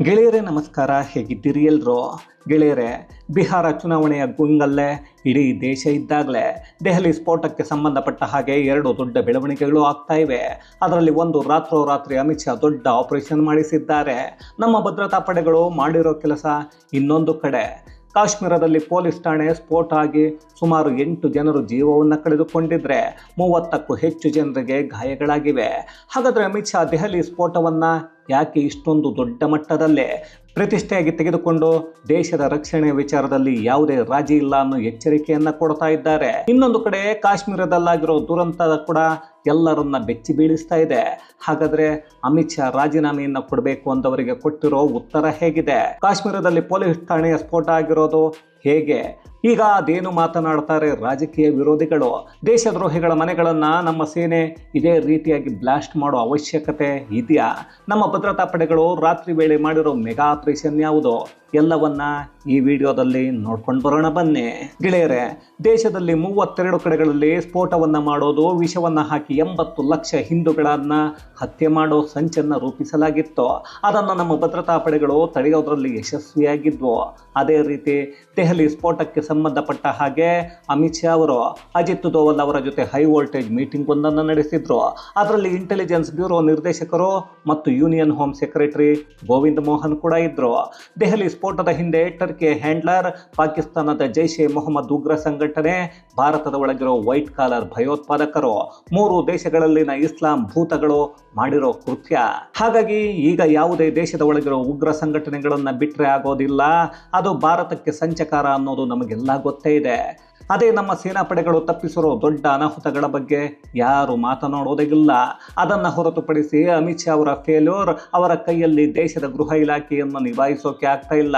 ಗೆಳೆಯರೇ ನಮಸ್ಕಾರ, ಹೇಗಿದ್ದೀರಿ ಎಲ್ರು? ಗೆಳೆಯರೇ, ಬಿಹಾರ ಚುನಾವಣೆಯ ಗುಂಗಲ್ಲೇ ಇಡೀ ದೇಶ ಇದ್ದಾಗಲೇ ದೆಹಲಿ ಸ್ಫೋಟಕ್ಕೆ ಸಂಬಂಧಪಟ್ಟ ಹಾಗೆ ಎರಡು ದೊಡ್ಡ ಬೆಳವಣಿಗೆಗಳು ಆಗ್ತಾ ಇವೆ. ಅದರಲ್ಲಿ ಒಂದು, ರಾತ್ರೋರಾತ್ರಿ ಅಮಿತ್ ಶಾ ದೊಡ್ಡ ಆಪರೇಷನ್ ಮಾಡಿಸಿದ್ದಾರೆ. ನಮ್ಮ ಭದ್ರತಾ ಪಡೆಗಳು ಮಾಡಿರೋ ಕೆಲಸ. ಇನ್ನೊಂದು ಕಡೆ ಕಾಶ್ಮೀರದಲ್ಲಿ ಪೊಲೀಸ್ ಠಾಣೆ ಸ್ಫೋಟ ಆಗಿ ಸುಮಾರು 8 ಜನರು ಜೀವವನ್ನು ಕಳೆದುಕೊಂಡಿದ್ರೆ 30ಕ್ಕೂ ಹೆಚ್ಚು ಜನರಿಗೆ ಗಾಯಗಳಾಗಿವೆ. ಹಾಗಾದರೆ ಅಮಿತ್ ಶಾ ದೆಹಲಿ ಸ್ಫೋಟವನ್ನು ಯಾಕೆ ಇಷ್ಟೊಂದು ದೊಡ್ಡ ಮಟ್ಟದಲ್ಲೇ ಪ್ರತಿಷ್ಠೆಯಾಗಿ ತೆಗೆದುಕೊಂಡು ದೇಶದ ರಕ್ಷಣೆ ವಿಚಾರದಲ್ಲಿ ಯಾವುದೇ ರಾಜಿ ಇಲ್ಲ ಅನ್ನೋ ಎಚ್ಚರಿಕೆಯನ್ನ ಕೊಡ್ತಾ ಇದ್ದಾರೆ. ಇನ್ನೊಂದು ಕಡೆ ಕಾಶ್ಮೀರದಲ್ಲಾಗಿರೋ ದುರಂತ ಕೂಡ ಎಲ್ಲರನ್ನ ಬೆಚ್ಚಿ ಬೀಳಿಸ್ತಾ ಇದೆ. ಹಾಗಾದ್ರೆ ಅಮಿತ್ ಶಾ ರಾಜೀನಾಮೆಯನ್ನ ಕೊಡಬೇಕು ಅಂದವರಿಗೆ ಕೊಟ್ಟಿರೋ ಉತ್ತರ ಹೇಗಿದೆ? ಕಾಶ್ಮೀರದಲ್ಲಿ ಪೊಲೀಸ್ ಠಾಣೆಯ ಸ್ಫೋಟ ಆಗಿರೋದು ಹೇಗೆ? ಈಗ ಅದೇನು ಮಾತನಾಡ್ತಾರೆ ರಾಜಕೀಯ ವಿರೋಧಿಗಳು? ದೇಶದ್ರೋಹಿಗಳ ಮನೆಗಳನ್ನ ನಮ್ಮ ಸೇನೆ ಇದೇ ರೀತಿಯಾಗಿ ಬ್ಲಾಸ್ಟ್ ಮಾಡೋ ಅವಶ್ಯಕತೆ ಇದೆಯಾ? ನಮ್ಮ ಭದ್ರತಾ ಪಡೆಗಳು ರಾತ್ರಿ ವೇಳೆ ಮಾಡಿರೋ ಮೆಗಾ ಆಪರೇಷನ್ ಯಾವುದು? ಎಲ್ಲವನ್ನ ಈ ವಿಡಿಯೋದಲ್ಲಿ ನೋಡ್ಕೊಂಡು ಬರೋಣ ಬನ್ನಿ. ಗೆಳೆಯರೇ, ದೇಶದಲ್ಲಿ 32 ಕಡೆಗಳಲ್ಲಿ ಸ್ಫೋಟವನ್ನ ಮಾಡೋದು, ವಿಷವನ್ನ ಹಾಕಿ 80 ಲಕ್ಷ ಹಿಂದೂಗಳನ್ನ ಹತ್ಯೆ ಮಾಡೋ ಸಂಚನ್ನ ರೂಪಿಸಲಾಗಿತ್ತು. ಅದನ್ನು ನಮ್ಮ ಭದ್ರತಾ ಪಡೆಗಳು ತಡೆಯೋದ್ರಲ್ಲಿ ಯಶಸ್ವಿಯಾಗಿದ್ವು. ಅದೇ ರೀತಿ ದೆಹಲಿ ಸ್ಫೋಟಕ್ಕೆ ಸಂಬಂಧಪಟ್ಟ ಹಾಗೆ ಅಮಿತ್ ಶಾ ಅವರು ಅಜಿತ್ ದೋವಲ್ ಅವರ ಜೊತೆ ಹೈ ವೋಲ್ಟೇಜ್ ಮೀಟಿಂಗ್ ಒಂದನ್ನು ನಡೆಸಿದ್ರು. ಅದರಲ್ಲಿ ಇಂಟೆಲಿಜೆನ್ಸ್ ಬ್ಯೂರೋ ನಿರ್ದೇಶಕರು ಮತ್ತು union home secretary Govind Mohan ಕೂಡ ಇದ್ರು. ದೆಹಲಿ ಸ್ಫೋಟದ ಹಿಂದೆ ಟರ್ಕಿಯ ಹ್ಯಾಂಡ್ಲರ್, ಪಾಕಿಸ್ತಾನದ ಜೈಷ್ ಎ ಮೊಹಮ್ಮದ್ ಉಗ್ರ ಸಂಘಟನೆ, ಭಾರತದ ಒಳಗಿರೋ ವೈಟ್ ಕಾಲರ್ ಭಯೋತ್ಪಾದಕರು, 3 ದೇಶಗಳಲ್ಲಿನ ಇಸ್ಲಾಂ ಭೂತಗಳು ಮಾಡಿರೋ ಕೃತ್ಯ. ಹಾಗಾಗಿ ಈಗ ಯಾವುದೇ ದೇಶದ ಒಳಗಿರೋ ಉಗ್ರ ಸಂಘಟನೆಗಳನ್ನ ಬಿಟ್ರೆ ಆಗೋದಿಲ್ಲ. ಅದು ಭಾರತಕ್ಕೆ ಸಂಚಕಾರ ಅನ್ನೋದು ನಮಗೆಲ್ಲ ಗೊತ್ತೇ ಇದೆ. ಅದೇ ನಮ್ಮ ಸೇನಾಪಡೆಗಳು ತಪ್ಪಿಸಿರೋ ದೊಡ್ಡ ಅನಾಹುತಗಳ ಬಗ್ಗೆ ಯಾರು ಮಾತನಾಡೋದಿಲ್ಲ. ಅದನ್ನು ಹೊರತುಪಡಿಸಿ ಅಮಿತ್ ಶಾ ಅವರ ಫೇಲ್ಯೂರ್, ಅವರ ಕೈಯಲ್ಲಿ ದೇಶದ ಗೃಹ ಇಲಾಖೆಯನ್ನು ನಿಭಾಯಿಸೋಕೆ ಆಗ್ತಾ ಇಲ್ಲ.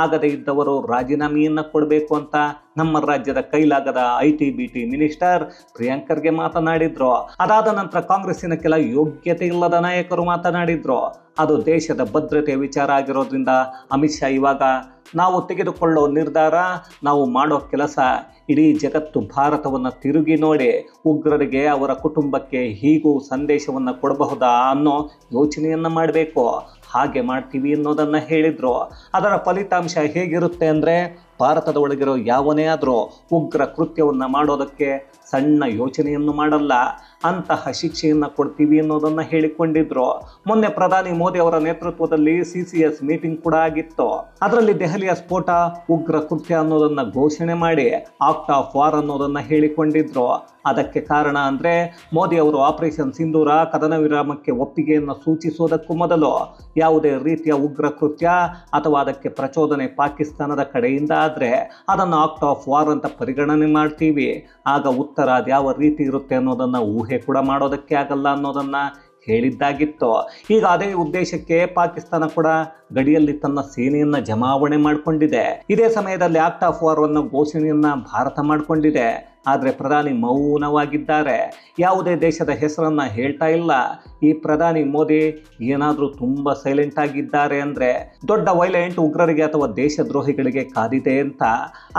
ಆಗದೇ ಇದ್ದವರು ರಾಜೀನಾಮೆಯನ್ನ ಕೊಡಬೇಕು ಅಂತ ನಮ್ಮ ರಾಜ್ಯದ ಕೈಲಾಗದ IT-BT ಮಿನಿಸ್ಟರ್ ಪ್ರಿಯಾಂಕರ್ಗೆ ಮಾತನಾಡಿದ್ರು. ಅದಾದ ನಂತರ ಕಾಂಗ್ರೆಸ್ಸಿನ ಕೆಲ ಯೋಗ್ಯತೆ ಇಲ್ಲದ ನಾಯಕರು ಮಾತನಾಡಿದ್ರು. ಅದು ದೇಶದ ಭದ್ರತೆಯ ವಿಚಾರ ಆಗಿರೋದ್ರಿಂದ ಅಮಿತ್ ಶಾ ಇವಾಗ ನಾವು ತೆಗೆದುಕೊಳ್ಳೋ ನಿರ್ಧಾರ, ನಾವು ಮಾಡೋ ಕೆಲಸ ಇಡೀ ಜಗತ್ತು ಭಾರತವನ್ನು ತಿರುಗಿ ನೋಡಿ ಉಗ್ರರಿಗೆ, ಅವರ ಕುಟುಂಬಕ್ಕೆ ಹೀಗೂ ಸಂದೇಶವನ್ನು ಕೊಡಬಹುದಾ ಅನ್ನೋ ಯೋಚನೆಯನ್ನು ಮಾಡಬೇಕು. ಹಾಗೆ ಮಾಡ್ತೀವಿ ಅನ್ನೋದನ್ನು ಹೇಳಿದ್ರು. ಅದರ ಫಲಿತಾಂಶ ಹೇಗಿರುತ್ತೆ ಅಂದರೆ, ಭಾರತದ ಒಳಗಿರೋ ಯಾವನೇ ಆದರೂ ಉಗ್ರ ಕೃತ್ಯವನ್ನು ಮಾಡೋದಕ್ಕೆ ಸಣ್ಣ ಯೋಚನೆಯನ್ನು ಮಾಡಲ್ಲ, ಅಂತಹ ಶಿಕ್ಷೆಯನ್ನು ಕೊಡ್ತೀವಿ ಅನ್ನೋದನ್ನು ಹೇಳಿಕೊಂಡಿದ್ರು. ಮೊನ್ನೆ ಪ್ರಧಾನಿ ಮೋದಿ ಅವರ ನೇತೃತ್ವದಲ್ಲಿ CCS ಮೀಟಿಂಗ್ ಕೂಡ ಆಗಿತ್ತು. ಅದರಲ್ಲಿ ದೆಹಲಿಯ ಸ್ಫೋಟ ಉಗ್ರ ಕೃತ್ಯ ಅನ್ನೋದನ್ನು ಘೋಷಣೆ ಮಾಡಿ ಆಕ್ಟ್ ಆಫ್ ವಾರ್ ಅನ್ನೋದನ್ನು ಹೇಳಿಕೊಂಡಿದ್ರು. ಅದಕ್ಕೆ ಕಾರಣ ಅಂದರೆ, ಮೋದಿ ಅವರು ಆಪರೇಷನ್ ಸಿಂಧೂರ ಕದನ ವಿರಾಮಕ್ಕೆ ಒಪ್ಪಿಗೆಯನ್ನು ಸೂಚಿಸುವುದಕ್ಕೂ ಮೊದಲು ಯಾವುದೇ ರೀತಿಯ ಉಗ್ರ ಕೃತ್ಯ ಅಥವಾ ಅದಕ್ಕೆ ಪ್ರಚೋದನೆ ಪಾಕಿಸ್ತಾನದ ಕಡೆಯಿಂದ ಆದರೆ ಅದನ್ನು ಆಕ್ಟ್ ಆಫ್ ವಾರ್ ಅಂತ ಪರಿಗಣನೆ ಮಾಡ್ತೀವಿ. ಆಗ ಉತ್ತರ ಅದ್ಯಾವ ರೀತಿ ಇರುತ್ತೆ ಅನ್ನೋದನ್ನು ಊಹೆ ಕೂಡ ಮಾಡೋದಕ್ಕೆ ಆಗಲ್ಲ ಅನ್ನೋದನ್ನು ಹೇಳಿದ್ದಾಗಿತ್ತು. ಈಗ ಅದೇ ಉದ್ದೇಶಕ್ಕೆ ಪಾಕಿಸ್ತಾನ ಕೂಡ ಗಡಿಯಲ್ಲಿ ತನ್ನ ಸೇನೆಯನ್ನ ಜಮಾವಣೆ ಮಾಡಿಕೊಂಡಿದೆ. ಇದೇ ಸಮಯದಲ್ಲಿ ಆಕ್ಟ್ ಆಫ್ ವಾರ್ ಅನ್ನು ಘೋಷಣೆಯನ್ನ ಭಾರತ ಮಾಡಿಕೊಂಡಿದೆ. ಆದರೆ ಪ್ರಧಾನಿ ಮೌನವಾಗಿದ್ದಾರೆ, ಯಾವುದೇ ದೇಶದ ಹೆಸರನ್ನ ಹೇಳ್ತಾ ಇಲ್ಲ. ಈ ಪ್ರಧಾನಿ ಮೋದಿ ಏನಾದರೂ ತುಂಬ ಸೈಲೆಂಟ್ ಆಗಿದ್ದಾರೆ ಅಂದರೆ ದೊಡ್ಡ ವೈಲೆಂಟ್ ಉಗ್ರರಿಗೆ ಅಥವಾ ದೇಶದ್ರೋಹಿಗಳಿಗೆ ಕಾದಿದೆ ಅಂತ.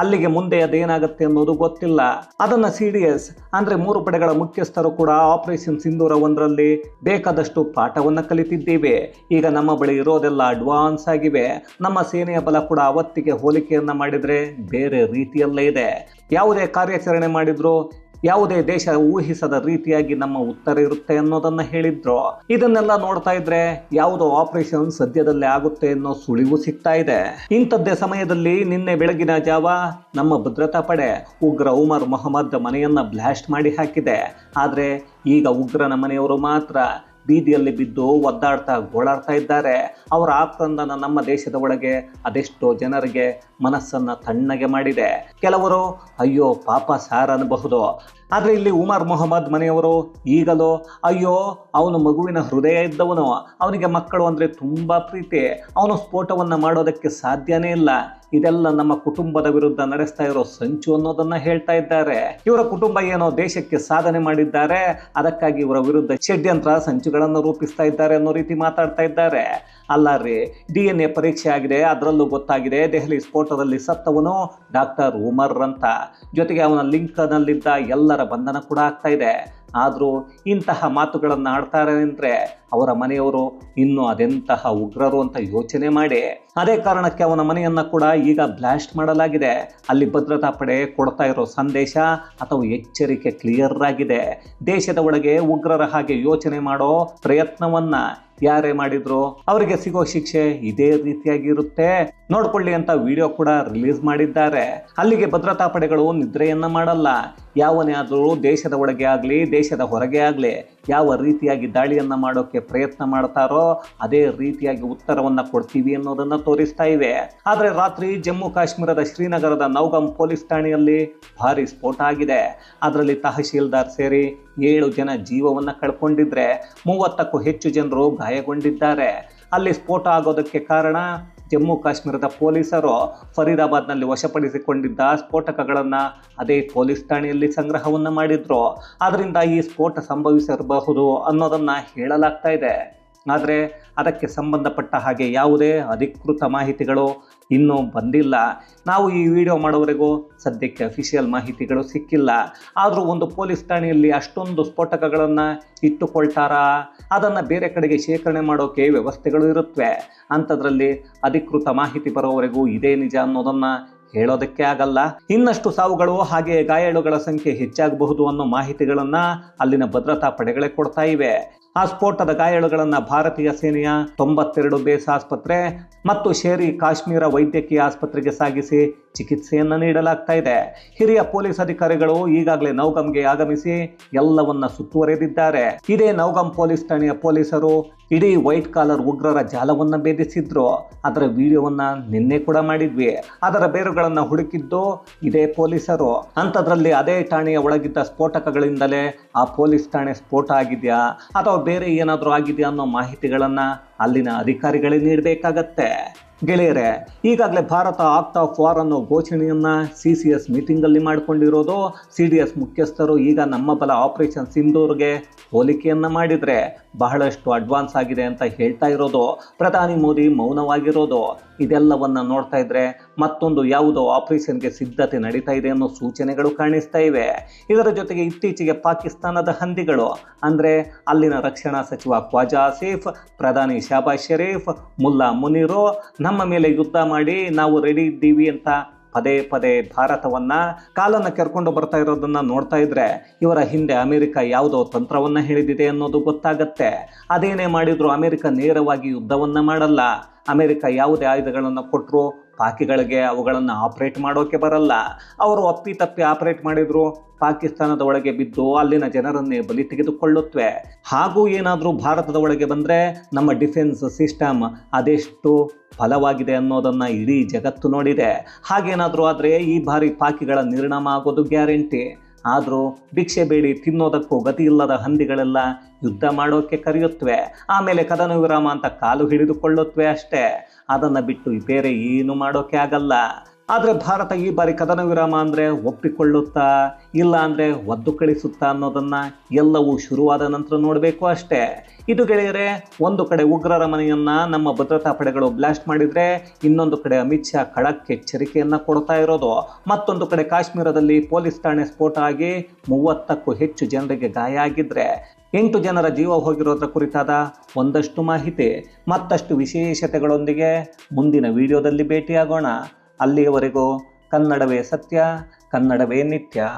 ಅಲ್ಲಿಗೆ ಮುಂದೆ ಅದೇನಾಗುತ್ತೆ ಅನ್ನೋದು ಗೊತ್ತಿಲ್ಲ. ಅದನ್ನು CDS ಅಂದರೆ 3 ಪಡೆಗಳ ಮುಖ್ಯಸ್ಥರು ಕೂಡ ಆಪರೇಷನ್ ಸಿಂಧೂರ 1ರಲ್ಲಿ ಬೇಕಾದಷ್ಟು ಪಾಠವನ್ನು ಕಲಿತಿದ್ದೇವೆ. ಈಗ ನಮ್ಮ ಬಳಿ ಇರೋದೆಲ್ಲ ಅಡ್ವಾನ್ಸ್ ಆಗಿವೆ. ನಮ್ಮ ಸೇನೆಯ ಬಲ ಕೂಡ ಅವತ್ತಿಗೆ ಹೋಲಿಕೆಯನ್ನ ಮಾಡಿದರೆ ಬೇರೆ ರೀತಿಯಲ್ಲೇ ಇದೆ. ಯಾವುದೇ ಕಾರ್ಯಾಚರಣೆ ಮಾಡಿದ್ರು ಯಾವುದೇ ದೇಶ ಊಹಿಸದ ರೀತಿಯಾಗಿ ನಮ್ಮ ಉತ್ತರ ಇರುತ್ತೆ ಅನ್ನೋದನ್ನ ಹೇಳಿದ್ರು. ಇದನ್ನೆಲ್ಲ ನೋಡ್ತಾ ಇದ್ರೆ ಯಾವುದೋ ಆಪರೇಷನ್ ಸದ್ಯದಲ್ಲೇ ಆಗುತ್ತೆ ಅನ್ನೋ ಸುಳಿವು ಸಿಗ್ತಾ ಇದೆ. ಇಂಥದ್ದೇ ಸಮಯದಲ್ಲಿ ನಿನ್ನೆ ಬೆಳಗಿನ ಜಾವ ನಮ್ಮ ಭದ್ರತಾ ಪಡೆ ಉಗ್ರ ಉಮರ್ ಮೊಹಮ್ಮದ್ ಮನೆಯನ್ನ ಬ್ಲಾಸ್ಟ್ ಮಾಡಿ ಹಾಕಿದೆ. ಆದ್ರೆ ಈಗ ಉಗ್ರನ ಮನೆಯವರು ಮಾತ್ರ ಬೀದಿಯಲ್ಲಿ ಬಿದ್ದು ಒದ್ದಾಡ್ತಾ ಗೋಳಾಡ್ತಾ ಇದ್ದಾರೆ. ಅವರ ಆಕ್ರಂದನ ನಮ್ಮ ದೇಶದ ಒಳಗೆ ಅದೆಷ್ಟೋ ಜನರಿಗೆ ಮನಸ್ಸನ್ನು ತಣ್ಣಗೆ ಮಾಡಿದೆ. ಕೆಲವರು ಅಯ್ಯೋ ಪಾಪ ಸಾರ್ ಅನ್ನಬಹುದು. ಆದರೆ ಇಲ್ಲಿ ಉಮರ್ ಮೊಹಮ್ಮದ್ ಮನೆಯವರು ಈಗಲೂ ಅಯ್ಯೋ ಅವನು ಮಗುವಿನ ಹೃದಯ ಇದ್ದವನು, ಅವನಿಗೆ ಮಕ್ಕಳು ಅಂದರೆ ತುಂಬ ಪ್ರೀತಿ, ಅವನು ಸ್ಫೋಟವನ್ನು ಮಾಡೋದಕ್ಕೆ ಸಾಧ್ಯನೇ ಇಲ್ಲ, ಇದೆಲ್ಲ ನಮ್ಮ ಕುಟುಂಬದ ವಿರುದ್ಧ ನಡೆಸ್ತಾ ಇರೋ ಸಂಚು ಅನ್ನೋದನ್ನ ಹೇಳ್ತಾ ಇದ್ದಾರೆ. ಇವರ ಕುಟುಂಬ ಏನೋ ದೇಶಕ್ಕೆ ಸಾಧನೆ ಮಾಡಿದ್ದಾರೆ, ಅದಕ್ಕಾಗಿ ಇವರ ವಿರುದ್ಧ ಷಡ್ಯಂತ್ರ ಸಂಚುಗಳನ್ನು ರೂಪಿಸ್ತಾ ಇದ್ದಾರೆ ಅನ್ನೋ ರೀತಿ ಮಾತಾಡ್ತಾ ಇದ್ದಾರೆ. ಅಲ್ಲ ರೀ, DNA ಪರೀಕ್ಷೆ ಆಗಿದೆ, ಅದರಲ್ಲೂ ಗೊತ್ತಾಗಿದೆ ದೆಹಲಿ ಸ್ಫೋಟದಲ್ಲಿ ಸತ್ತವನು ಡಾಕ್ಟರ್ ಉಮರ್ ಅಂತ. ಜೊತೆಗೆ ಅವನ ಲಿಂಕ್ನಲ್ಲಿದ್ದ ಎಲ್ಲರ ಬಂಧನ ಕೂಡ ಆಗ್ತಾ ಇದೆ. ಆದರೂ ಇಂತಹ ಮಾತುಗಳನ್ನು ಆಡ್ತಾರೆ ಅಂದರೆ ಅವರ ಮನೆಯವರು ಇನ್ನೂ ಅದೆಂತಹ ಉಗ್ರರು ಅಂತ ಯೋಚನೆ ಮಾಡಿ ಅದೇ ಕಾರಣಕ್ಕೆ ಅವನ ಮನೆಯನ್ನು ಕೂಡ ಈಗ ಬ್ಲಾಸ್ಟ್ ಮಾಡಲಾಗಿದೆ. ಅಲ್ಲಿ ಭದ್ರತಾ ಪಡೆ ಕೊಡ್ತಾ ಇರೋ ಸಂದೇಶ ಅಥವಾ ಎಚ್ಚರಿಕೆ ಕ್ಲಿಯರ್ ಆಗಿದೆ. ದೇಶದ ಒಳಗೆ ಉಗ್ರರ ಹಾಗೆ ಯೋಚನೆ ಮಾಡೋ ಪ್ರಯತ್ನವನ್ನ ಯಾರೇ ಮಾಡಿದ್ರು ಅವರಿಗೆ ಸಿಗೋ ಶಿಕ್ಷೆ ಇದೇ ರೀತಿಯಾಗಿರುತ್ತೆ ನೋಡ್ಕೊಳ್ಳಿ ಅಂತ ವಿಡಿಯೋ ಕೂಡ ರಿಲೀಸ್ ಮಾಡಿದ್ದಾರೆ. ಅಲ್ಲಿಗೆ ಭದ್ರತಾ ಪಡೆಗಳು ನಿದ್ರೆಯನ್ನ ಮಾಡಲ್ಲ. ಯಾವನೇ ಆದರೂ ದೇಶದ ಒಳಗೆ ಆಗಲಿ ದೇಶದ ಹೊರಗೆ ಆಗಲಿ ಯಾವ ರೀತಿಯಾಗಿ ದಾಳಿಯನ್ನ ಮಾಡೋಕೆ ಪ್ರಯತ್ನ ಮಾಡ್ತಾರೋ ಅದೇ ರೀತಿಯಾಗಿ ಉತ್ತರವನ್ನ ಕೊಡ್ತೀವಿ ಅನ್ನೋದನ್ನ ತೋರಿಸ್ತಾ ಇವೆ. ಆದ್ರೆ ರಾತ್ರಿ ಜಮ್ಮು ಕಾಶ್ಮೀರದ ಶ್ರೀನಗರದ ನೌಗಂ ಪೊಲೀಸ್ ಠಾಣೆಯಲ್ಲಿ ಭಾರಿ ಸ್ಫೋಟ ಆಗಿದೆ. ಅದರಲ್ಲಿ ತಹಶೀಲ್ದಾರ್ ಸೇರಿ 7 ಜನ ಜೀವವನ್ನ ಕಳ್ಕೊಂಡಿದ್ರೆ 30ಕ್ಕೂ ಹೆಚ್ಚು ಜನರು ಗಾಯಗೊಂಡಿದ್ದಾರೆ. ಅಲ್ಲಿ ಸ್ಫೋಟ ಆಗೋದಕ್ಕೆ ಕಾರಣ ಜಮ್ಮು ಕಾಶ್ಮೀರದ ಪೊಲೀಸರು ಫರೀದಾಬಾದ್ನಲ್ಲಿ ವಶಪಡಿಸಿಕೊಂಡಿದ್ದ ಸ್ಫೋಟಕಗಳನ್ನು ಅದೇ ಪೊಲೀಸ್ ಠಾಣೆಯಲ್ಲಿ ಸಂಗ್ರಹವನ್ನು ಮಾಡಿದ್ರು. ಅದರಿಂದ ಈ ಸ್ಫೋಟ ಸಂಭವಿಸಿರಬಹುದು ಅನ್ನೋದನ್ನು ಹೇಳಲಾಗ್ತಾ ಇದೆ. ಆದರೆ ಅದಕ್ಕೆ ಸಂಬಂಧಪಟ್ಟ ಹಾಗೆ ಯಾವುದೇ ಅಧಿಕೃತ ಮಾಹಿತಿಗಳು ಇನ್ನೂ ಬಂದಿಲ್ಲ. ನಾವು ಈ ವಿಡಿಯೋ ಮಾಡೋವರೆಗೂ ಸದ್ಯಕ್ಕೆ ಅಫಿಷಿಯಲ್ ಮಾಹಿತಿಗಳು ಸಿಕ್ಕಿಲ್ಲ. ಆದರೂ ಒಂದು ಪೊಲೀಸ್ ಠಾಣೆಯಲ್ಲಿ ಅಷ್ಟೊಂದು ಸ್ಫೋಟಕಗಳನ್ನು ಇಟ್ಟುಕೊಳ್ತಾರಾ? ಅದನ್ನು ಬೇರೆ ಕಡೆಗೆ ಶೇಖರಣೆ ಮಾಡೋಕೆ ವ್ಯವಸ್ಥೆಗಳು ಇರುತ್ತವೆ. ಅಂಥದ್ರಲ್ಲಿ ಅಧಿಕೃತ ಮಾಹಿತಿ ಬರೋವರೆಗೂ ಇದೇ ನಿಜ ಅನ್ನೋದನ್ನು ಹೇಳೋದಕ್ಕೆ ಆಗಲ್ಲ. ಇನ್ನಷ್ಟು ಸಾವುಗಳು ಹಾಗೆ ಗಾಯಾಳುಗಳ ಸಂಖ್ಯೆ ಹೆಚ್ಚಾಗಬಹುದು ಅನ್ನೋ ಮಾಹಿತಿಗಳನ್ನು ಅಲ್ಲಿನ ಭದ್ರತಾ ಪಡೆಗಳೇ ಕೊಡ್ತಾ ಇವೆ. ಆ ಸ್ಫೋಟದ ಗಾಯಾಳುಗಳನ್ನು ಭಾರತೀಯ ಸೇನೆಯ 92 ಬೇಸ್ ಆಸ್ಪತ್ರೆ ಮತ್ತು ಶೇರಿ ಕಾಶ್ಮೀರ ವೈದ್ಯಕೀಯ ಆಸ್ಪತ್ರೆಗೆ ಸಾಗಿಸಿ ಚಿಕಿತ್ಸೆಯನ್ನು ನೀಡಲಾಗ್ತಾ ಇದೆ. ಹಿರಿಯ ಪೊಲೀಸ್ ಅಧಿಕಾರಿಗಳು ಈಗಾಗಲೇ ನೌಗಂಗೆ ಆಗಮಿಸಿ ಎಲ್ಲವನ್ನ ಸುತ್ತುವರೆದಿದ್ದಾರೆ. ಇದೇ ನೌಗಂ ಪೊಲೀಸ್ ಠಾಣೆಯ ಪೊಲೀಸರು ಇಡೀ ವೈಟ್ ಕಾಲರ್ ಉಗ್ರರ ಜಾಲವನ್ನ ಭೇದಿಸಿದ್ರು. ಅದರ ವಿಡಿಯೋವನ್ನ ನಿನ್ನೆ ಕೂಡ ಮಾಡಿದ್ವಿ. ಅದರ ಬೇರುಗಳನ್ನು ಹುಡುಕಿದ್ದು ಇದೇ ಪೊಲೀಸರು. ಅಂಥದ್ರಲ್ಲಿ ಅದೇ ಠಾಣೆಯ ಒಳಗಿದ್ದ ಸ್ಫೋಟಕಗಳಿಂದಲೇ ಆ ಪೊಲೀಸ್ ಠಾಣೆ ಸ್ಫೋಟ ಆಗಿದೆಯಾ ಅಥವಾ ಬೇರೆ ಏನಾದರೂ ಆಗಿದೆಯಾ ಅನ್ನೋ ಮಾಹಿತಿಗಳನ್ನ ಅಲ್ಲಿನ ಅಧಿಕಾರಿಗಳೇ ನೀಡಬೇಕಾಗತ್ತೆ. ಗೆಳೆಯರೆ, ಈಗಾಗಲೇ ಭಾರತ ಆಕ್ಟ್ ಆಫ್ ವಾರ್ ಅನ್ನೋ ಘೋಷಣೆಯನ್ನ CCS ಮೀಟಿಂಗಲ್ಲಿ ಮಾಡಿಕೊಂಡಿರೋದು. CDS ಮುಖ್ಯಸ್ಥರು ಈಗ ನಮ್ಮ ಬಲ ಆಪರೇಷನ್ ಸಿಂಧೂರ್ಗೆ ಹೋಲಿಕೆಯನ್ನ ಮಾಡಿದ್ರೆ ಬಹಳಷ್ಟು ಅಡ್ವಾನ್ಸ್ ಆಗಿದೆ ಅಂತ ಹೇಳ್ತಾ ಇರೋದು. ಪ್ರಧಾನಿ ಮೋದಿ ಮೌನವಾಗಿರೋದು ಇದೆಲ್ಲವನ್ನ ನೋಡ್ತಾ ಇದ್ರೆ ಮತ್ತೊಂದು ಯಾವುದೋ ಆಪರೇಷನ್ಗೆ ಸಿದ್ಧತೆ ನಡೀತಾ ಇದೆ ಅನ್ನೋ ಸೂಚನೆಗಳು ಕಾಣಿಸ್ತಾ ಇವೆ. ಇದರ ಜೊತೆಗೆ ಇತ್ತೀಚೆಗೆ ಪಾಕಿಸ್ತಾನದ ಹಂದಿಗಳು ಅಂದರೆ ಅಲ್ಲಿನ ರಕ್ಷಣಾ ಸಚಿವ ಖ್ವಾಜಾ ಆಸಿಫ್, ಪ್ರಧಾನಿ ಶಹಬಾಜ್ ಶರೀಫ್, ಮುಲ್ಲಾ ಮುನೀರು ನಮ್ಮ ಮೇಲೆ ಯುದ್ಧ ಮಾಡಿ ನಾವು ರೆಡಿ ಇದ್ದೀವಿ ಅಂತ ಪದೇ ಪದೇ ಭಾರತವನ್ನ ಕಾಲನ್ನು ಕೆರ್ಕೊಂಡು ಬರ್ತಾ ಇರೋದನ್ನ ನೋಡ್ತಾ ಇದ್ರೆ ಇವರ ಹಿಂದೆ ಅಮೆರಿಕ ಯಾವುದೋ ತಂತ್ರವನ್ನ ಹಿಡಿದಿದೆ ಅನ್ನೋದು ಗೊತ್ತಾಗತ್ತೆ. ಅದೇನೇ ಮಾಡಿದ್ರು ಅಮೆರಿಕ ನೇರವಾಗಿ ಯುದ್ಧವನ್ನ ಮಾಡಲ್ಲ. ಅಮೆರಿಕ ಯಾವುದೇ ಆಯುಧಗಳನ್ನು ಕೊಟ್ಟರು ಪಾಕಿಗಳಿಗೆ ಅವುಗಳನ್ನು ಆಪರೇಟ್ ಮಾಡೋಕೆ ಬರಲ್ಲ. ಅವರು ಅಪ್ಪಿತಪ್ಪಿ ಆಪರೇಟ್ ಮಾಡಿದ್ರು ಪಾಕಿಸ್ತಾನದ ಒಳಗೆ ಬಿದ್ದು ಅಲ್ಲಿನ ಜನರನ್ನೇ ಬಲಿ ತೆಗೆದುಕೊಳ್ಳುತ್ತವೆ. ಹಾಗೂ ಏನಾದರೂ ಭಾರತದ ಒಳಗೆ ಬಂದರೆ ನಮ್ಮ ಡಿಫೆನ್ಸ್ ಸಿಸ್ಟಮ್ ಅದೆಷ್ಟು ಫಲವಾಗಿದೆ ಅನ್ನೋದನ್ನು ಇಡೀ ಜಗತ್ತು ನೋಡಿದೆ. ಹಾಗೇನಾದರೂ ಆದರೆ ಈ ಬಾರಿ ಪಾಕಿಗಳ ನಿರ್ಣಾಮ ಆಗೋದು ಗ್ಯಾರಂಟಿ. ಆದರೂ ಭಿಕ್ಷೆ ಬೇಡಿ ತಿನ್ನೋದಕ್ಕೂ ಗತಿ ಇಲ್ಲದ ಹಂದಿಗಳೆಲ್ಲ ಯುದ್ಧ ಮಾಡೋಕ್ಕೆ ಕರೆಯುತ್ತವೆ. ಆಮೇಲೆ ಕದನ ವಿರಾಮ ಅಂತ ಕಾಲು ಹಿಡಿದುಕೊಳ್ಳುತ್ತವೆ ಅಷ್ಟೇ. ಅದನ್ನು ಬಿಟ್ಟು ಬೇರೆ ಏನು ಮಾಡೋಕ್ಕೆ ಆಗಲ್ಲ. ಆದರೆ ಭಾರತ ಈ ಬಾರಿ ಕದನ ವಿರಾಮ ಅಂದರೆ ಒಪ್ಪಿಕೊಳ್ಳುತ್ತಾ ಇಲ್ಲ ಅಂದರೆ ಒದ್ದು ಕಳಿಸುತ್ತಾ ಅನ್ನೋದನ್ನು ಎಲ್ಲವೂ ಶುರುವಾದ ನಂತರ ನೋಡಬೇಕು ಅಷ್ಟೇ. ಇದು ಗೆಳೆಯರೆ, ಒಂದು ಕಡೆ ಉಗ್ರರ ಮನೆಯನ್ನು ನಮ್ಮ ಭದ್ರತಾ ಪಡೆಗಳು ಬ್ಲಾಸ್ಟ್ ಮಾಡಿದರೆ ಇನ್ನೊಂದು ಕಡೆ ಅಮಿತ್ ಶಾ ಖಡಕ್ ಎಚ್ಚರಿಕೆಯನ್ನು ಕೊಡ್ತಾ ಇರೋದು. ಮತ್ತೊಂದು ಕಡೆ ಕಾಶ್ಮೀರದಲ್ಲಿ ಪೊಲೀಸ್ ಠಾಣೆ ಸ್ಫೋಟ ಆಗಿ 30ಕ್ಕೂ ಹೆಚ್ಚು ಜನರಿಗೆ ಗಾಯ ಆಗಿದ್ರೆ 8 ಜನರ ಜೀವ ಹೋಗಿರೋದ್ರ ಕುರಿತಾದ ಒಂದಷ್ಟು ಮಾಹಿತಿ ಮತ್ತಷ್ಟು ವಿಶೇಷತೆಗಳೊಂದಿಗೆ ಮುಂದಿನ ವಿಡಿಯೋದಲ್ಲಿ ಭೇಟಿಯಾಗೋಣ. ಅಲ್ಲಿಯವರೆಗೂ ಕನ್ನಡವೇ ಸತ್ಯ, ಕನ್ನಡವೇ ನಿತ್ಯ.